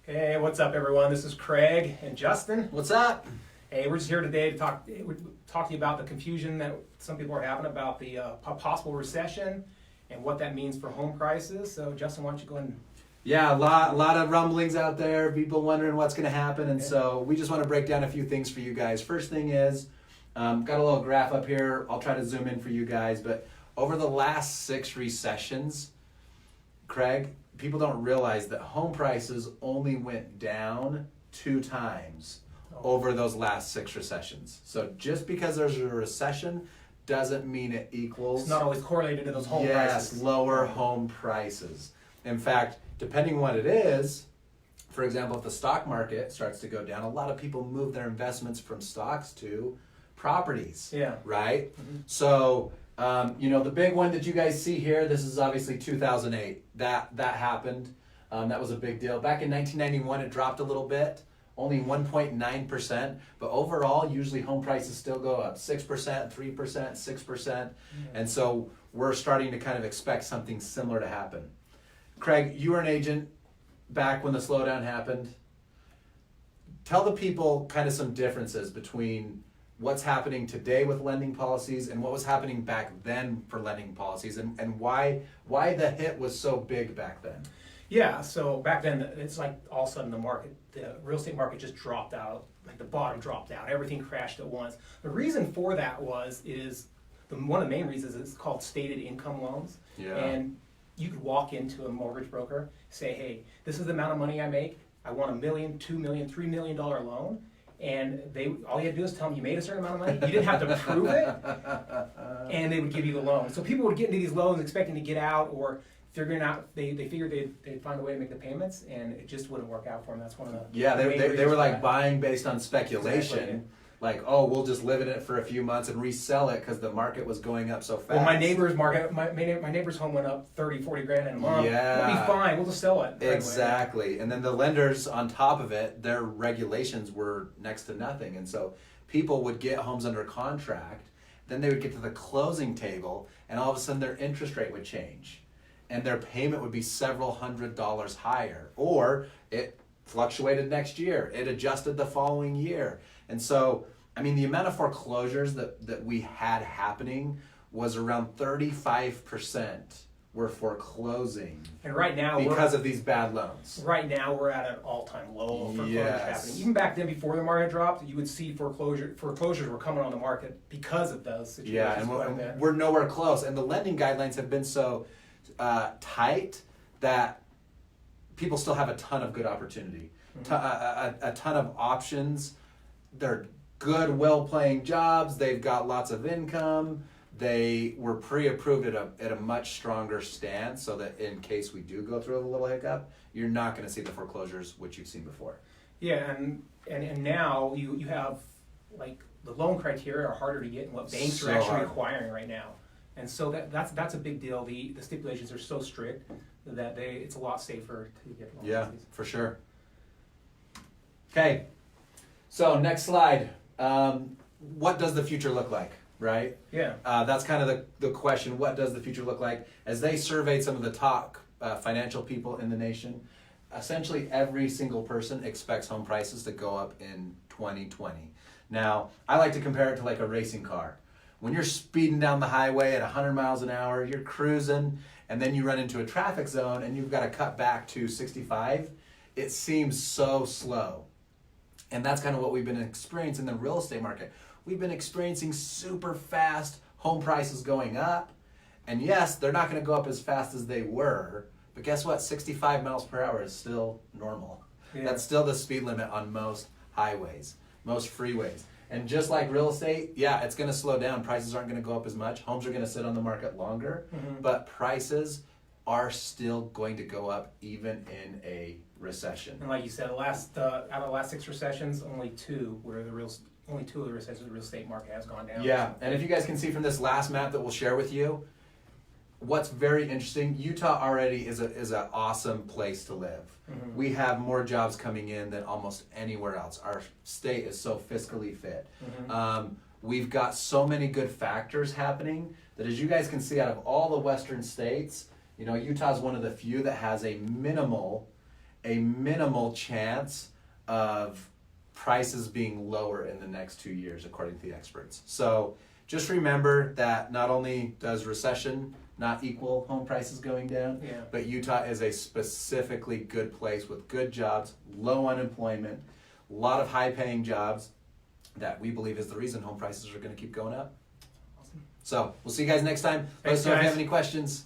Hey, what's up, everyone? This is Craig and Justin. What's up? Hey, we're just here today to talk to you about the confusion that some people are having about the possible recession and what that means for home prices. So, Justin, why don't you go ahead and... Yeah, a lot of rumblings out there, people wondering what's going to happen, and so we just want to break down a few things for you guys. First thing is, got a little graph up here. I'll try to zoom in for you guys, but over the last 6 recessions, Craig, people don't realize that home prices only went down 2 times over those last 6 recessions. So just because there's a recession doesn't mean it equals... It's not always correlated to those home prices. Yes, lower home prices. In fact, depending what it is, for example, if the stock market starts to go down, a lot of people move their investments from stocks to properties. Yeah. Right? Mm-hmm. So, the big one that you guys see here, this is obviously 2008. That happened. That was a big deal. Back in 1991, it dropped a little bit, only 1.9%. But overall, usually home prices still go up 6%, 3%, 6%. Yeah. And so we're starting to kind of expect something similar to happen. Craig, you were an agent back when the slowdown happened. Tell the people kind of some differences between what's happening today with lending policies and what was happening back then for lending policies, and why the hit was so big back then. Yeah, so back then, it's like all of a sudden the real estate market just dropped out, like the bottom dropped out, everything crashed at once. The reason for that one of the main reasons is it's called stated income loans. Yeah. And you could walk into a mortgage broker, say, hey, this is the amount of money I make, I want $1 million, $2 million, $3 million loan. And all you had to do is tell them you made a certain amount of money. You didn't have to prove it, and they would give you the loan. So people would get into these loans expecting to get out, or figuring out they figured they'd find a way to make the payments, and it just wouldn't work out for them. That's one of the they were like buying based on speculation. Exactly. Like, oh, we'll just live in it for a few months and resell it because the market was going up so fast. Well, my neighbor's home went up 30, 40 grand in a month. Yeah. We'll be fine. We'll just sell it. Exactly. And then the lenders on top of it, their regulations were next to nothing. And so people would get homes under contract, then they would get to the closing table, and all of a sudden their interest rate would change. And their payment would be several $100s higher. Or it fluctuated next year. It adjusted the following year. And so, the amount of foreclosures that we had happening was around 35% were foreclosing. And right now, because of these bad loans. Right now, we're at an all-time low of foreclosures happening. Yes. Even back then, before the market dropped, you would see foreclosures were coming on the market because of those situations. Yeah, and we're nowhere close. And the lending guidelines have been so tight that people still have a ton of good opportunity, a ton of options. They're good, well-paying jobs. They've got lots of income. They were pre-approved at a much stronger stance, so that in case we do go through a little hiccup, you're not going to see the foreclosures which you've seen before. Yeah, and now you have, like, the loan criteria are harder to get, and what banks are actually requiring right now. And so that's a big deal. The stipulations are so strict that it's a lot safer to get loans. Yeah, for sure. Okay. So next slide. What does the future look like, right? Yeah. That's kind of the question. What does the future look like? As they surveyed some of the top financial people in the nation, essentially every single person expects home prices to go up in 2020. Now, I like to compare it to like a racing car. When you're speeding down the highway at 100 miles an hour, you're cruising, and then you run into a traffic zone and you've got to cut back to 65, it seems so slow. And that's kind of what we've been experiencing in the real estate market. We've been experiencing super fast home prices going up. And yes, they're not going to go up as fast as they were. But guess what? 65 miles per hour is still normal. Yeah. That's still the speed limit on most highways, most freeways. And just like real estate, yeah, it's going to slow down. Prices aren't going to go up as much. Homes are going to sit on the market longer. Mm-hmm. But prices are still going to go up even in a recession. And like you said, out of the last 6 recessions, only 2 of the recessions the real estate market has gone down. Yeah, and if you guys can see from this last map that we'll share with you, what's very interesting, Utah already is an awesome place to live. Mm-hmm. We have more jobs coming in than almost anywhere else. Our state is so fiscally fit. Mm-hmm. We've got so many good factors happening that, as you guys can see, out of all the western states, Utah's one of the few that has a minimal a minimal chance of prices being lower in the next 2 years, according to the experts. So just remember that not only does recession not equal home prices going down, Yeah. but Utah is a specifically good place with good jobs, low unemployment, a lot of high-paying jobs that we believe is the reason home prices are going to keep going up. Awesome. So we'll see you guys next time. Let Thanks, us know if you guys. have any questions.